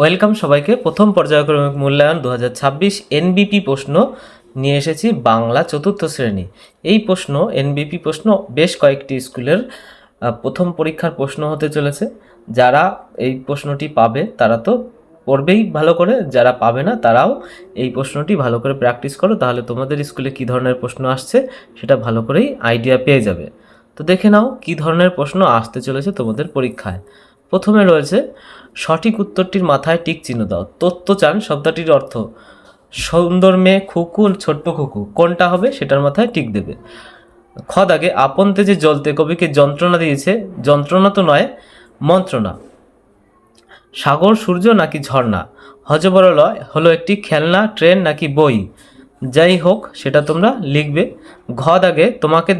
Welcome সবাইকে। প্রথম পর্যায়ক্রমিক মূল্যায়ন 2026 এনবিপি প্রশ্ন নিয়ে এসেছি বাংলা চতুর্থ শ্রেণী। এই প্রশ্ন এনবিপি প্রশ্ন বেশ কয়েকটি স্কুলের প্রথম পরীক্ষার প্রশ্ন হতে চলেছে। যারা এই প্রশ্নটি পাবে তারা তো পড়বেই ভালো করে, যারা পাবে না তারাও এই প্রশ্নটি ভালো করে প্র্যাকটিস করো, তাহলে তোমাদের স্কুলে কী ধরনের প্রশ্ন আসছে সেটা ভালো করেই আইডিয়া পেয়ে যাবে। তো দেখে নাও কী ধরনের প্রশ্ন আসতে চলেছে তোমাদের পরীক্ষায়। প্রথমে রয়েছে সঠিক উত্তরটির মাথায় টিক চিহ্ন দাও। তত্ত্বচান শব্দটির অর্থ সুন্দর মেয়ে, খুকু, ছোট্ট খুকু, কোনটা হবে সেটার মাথায় টিক দেবে। খ দাগে আপন তেজে জ্বলতে কবিকে যন্ত্রণা দিয়েছে, যন্ত্রণা তো নয় মন্ত্রণা। সাগর, সূর্য নাকি ঝর্ণা। হজবরলয় হলো একটি খেলনা, ট্রেন নাকি বই। যাই হোক সেটা তোমরা লিখবে। ঘ দাগে তোমাকে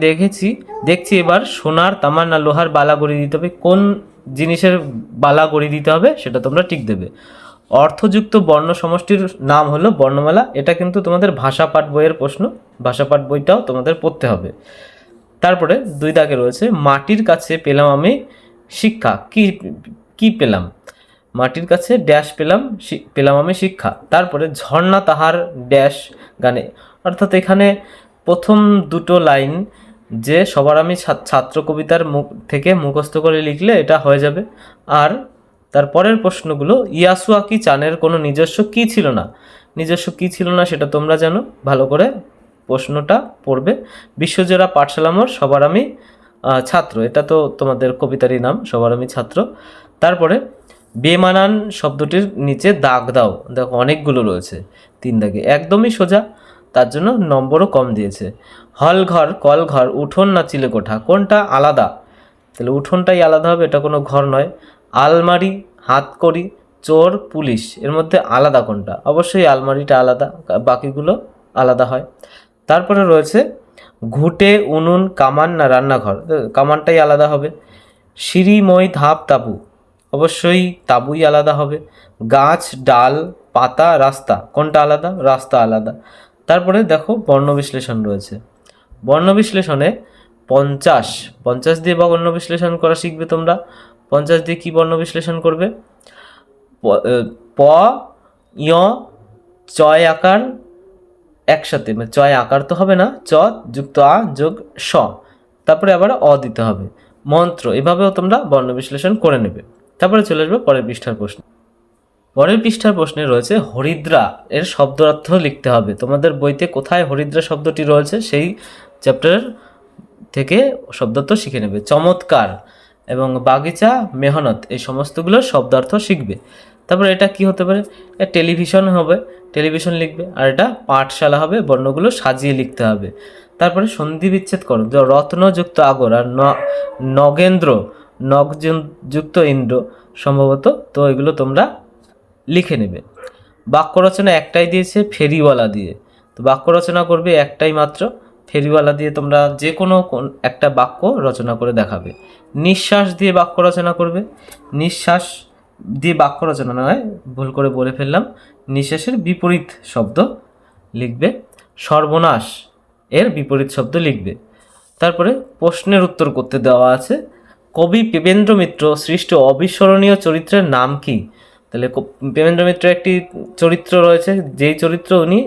দেখছি এবার সোনার, তামার না লোহার বালা গড়িয়ে দিতে হবে। কোন জিনিসের বালা গড়িয়ে দিতে হবে সেটা তোমরা টিক দেবে। অর্থযুক্ত বর্ণ সমষ্টির নাম হলো বর্ণমালা। এটা কিন্তু তোমাদের ভাষাপাঠ বইয়ের প্রশ্ন, ভাষাপাঠ বইটাও তোমাদের পড়তে হবে। তারপরে দুই দাগে রয়েছে মাটির কাছে পেলাম আমি শিক্ষা। কি পেলাম? মাটির কাছে ড্যাশ পেলাম আমি শিক্ষা। তারপরে ঝর্ণা তাহার ড্যাশ গানে, অর্থাৎ এখানে প্রথম দুটো লাইন যে সবার আমি ছাত্র কবিতার মুখ থেকে মুখস্থ করে লিখলে এটা হয়ে যাবে। আর তারপরের প্রশ্নগুলো ইয়াসুয়া কি চানের কোনো নিজস্ব কি ছিল না। নিজস্ব কি ছিল না সেটা তোমরা জানো, ভালো করে প্রশ্নটা পড়বে। বিশ্বজোড়া পাঠশালা মোর সবার আমি ছাত্র, এটা তো তোমাদের কবিতারই নাম, সবার আমি ছাত্র। তারপরে বেমানান শব্দটির নিচে দাগ দাও। দেখো অনেকগুলো রয়েছে, 3 দাগে, একদমই সোজা, তার জন্য নম্বরও কম দিয়েছে। হল ঘর, কল ঘর, উঠোন না চিলে কোঠা, কোনটা আলাদা? তাহলে উঠোনটাই আলাদা হবে, এটা কোনো ঘর নয়। আলমারি, হাতকড়ি, চোর, পুলিশ, এর মধ্যে আলাদা কোনটা? অবশ্যই আলমারিটা আলাদা, বাকিগুলো আলাদা হয়। তারপরে রয়েছে ঘুটে, উনুন, কামান না রান্নাঘর, কামানটাই আলাদা হবে। সিঁড়ি, মই, ধাপ, তাবু, অবশ্যই তাবুই আলাদা হবে। গাছ, ডাল, পাতা, রাস্তা, কোনটা আলাদা? রাস্তা আলাদা। তারপরে দেখো বর্ণ বিশ্লেষণ রয়েছে। বর্ণ বিশ্লেষণে 50 দিয়ে বর্ণ বিশ্লেষণ করা শিখবে তোমরা। 50 দিয়ে কি বর্ণ বিশ্লেষণ করবে? প, য়, চয় আকার একসাথে, মানে চয় আকার তো হবে না, চ যুক্ত আ যোগ স, তারপরে আবার অ দিতে হবে। মন্ত্র, এভাবেও তোমরা বর্ণ বিশ্লেষণ করে নেবে। তারপরে চলে আসবে পরের পৃষ্ঠার প্রশ্ন। পরের পৃষ্ঠার প্রশ্নে রয়েছে হরিদ্রা এর শব্দার্থ লিখতে হবে। তোমাদের বইতে কোথায় হরিদ্রা শব্দটি রয়েছে সেই চ্যাপ্টার থেকে শব্দার্থ শিখে নেবে। চমৎকার এবং বাগিচা, মেহনত, এই সমস্তগুলোর শব্দার্থ শিখবে। তারপরে এটা কি হতে পারে? টেলিভিশন হবে, টেলিভিশন লিখবে। আর এটা পাঠশালা হবে, বর্ণগুলো সাজিয়ে লিখতে হবে। তারপরে সন্ধি বিচ্ছেদ করো, রত্নযুক্ত আগর আর নগেন্দ্র, নগযুক্ত ইন্দ্র সম্ভবত, তো এগুলো তোমরা লিখে নেবে। বাক্য রচনা একটাই দিয়েছে, ফেরিওয়ালা দিয়ে। তো বাক্য রচনা করবে একটাই মাত্র, ফেরিওয়ালা দিয়ে তোমরা যে কোনো একটা বাক্য রচনা করে দেখাবে। নিঃশ্বাস দিয়ে বাক্য রচনা করবে। নিঃশ্বাস দিয়ে বাক্য রচনা নয়, ভুল করে বলে ফেললাম, নিঃশ্বাসের বিপরীত শব্দ লিখবে। সর্বনাশ এর বিপরীত শব্দ লিখবে। তারপরে প্রশ্নের উত্তর করতে দেওয়া আছে, কবি প্রেমেন্দ্র মিত্র সৃষ্ট অবিস্মরণীয় চরিত্রের নাম কি? তাহলে প্রেমেন্দ্র মিত্রের একটি চরিত্র রয়েছে, যেই চরিত্র উনি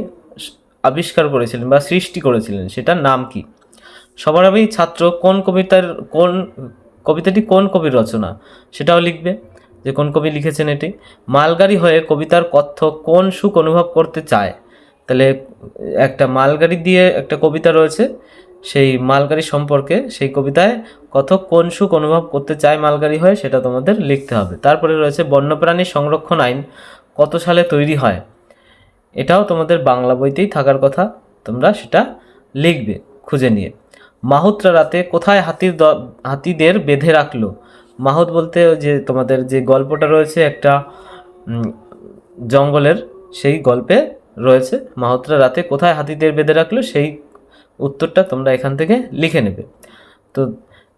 আবিষ্কার করেছিলেন বা সৃষ্টি করেছিলেন, সেটার নাম কি? সবার আমি ছাত্র কবিতাটি কোন কবির রচনা সেটাও লিখবে, যে কোন কবি লিখেছেন এটি। মালগাড়ি হয়ে কবিতার কথ্য কোন সুখ অনুভব করতে চায়? তাহলে একটা মালগাড়ি দিয়ে একটা কবিতা রয়েছে, সেই মালগাড়ি সম্পর্কে সেই কবিতায় কথক কোন সুখ অনুভব করতে চায় মালগাড়ি হয়ে, সেটা তোমাদের লিখতে হবে। তারপরে রয়েছে বন্যপ্রাণী সংরক্ষণ আইন কত সালে তৈরি হয়? এটাও তোমাদের বাংলা বইতেই থাকার কথা, তোমরা সেটা লিখবে খুঁজে নিয়ে। মাহুতরা রাতে কোথায় হাতিদের বেঁধে রাখলো? মাহুত বলতে যে তোমাদের যে গল্পটা রয়েছে একটা জঙ্গলের, সেই গল্পে রয়েছে মাহুতরা রাতে কোথায় হাতিদের বেঁধে রাখলো, সেই উত্তরটা তোমরা এখান থেকে লিখে নেবে। তো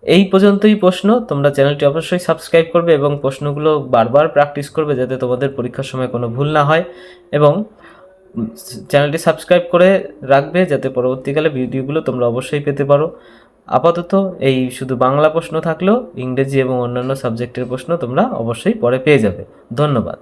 এই পর্যন্তই প্রশ্ন। তোমরা চ্যানেলটি অবশ্যই সাবস্ক্রাইব করবে এবং প্রশ্নগুলো বারবার প্র্যাকটিস করবে যাতে তোমাদের পরীক্ষার সময় কোনো ভুল না হয়, এবং চ্যানেলটি সাবস্ক্রাইব করে রাখবে যাতে পরবর্তীকালে ভিডিওগুলো তোমরা অবশ্যই পেতে পারো। আপাতত এই শুধু বাংলা প্রশ্ন থাকলেও ইংরেজি এবং অন্যান্য সাবজেক্টের প্রশ্ন তোমরা অবশ্যই পরে পেয়ে যাবে। ধন্যবাদ।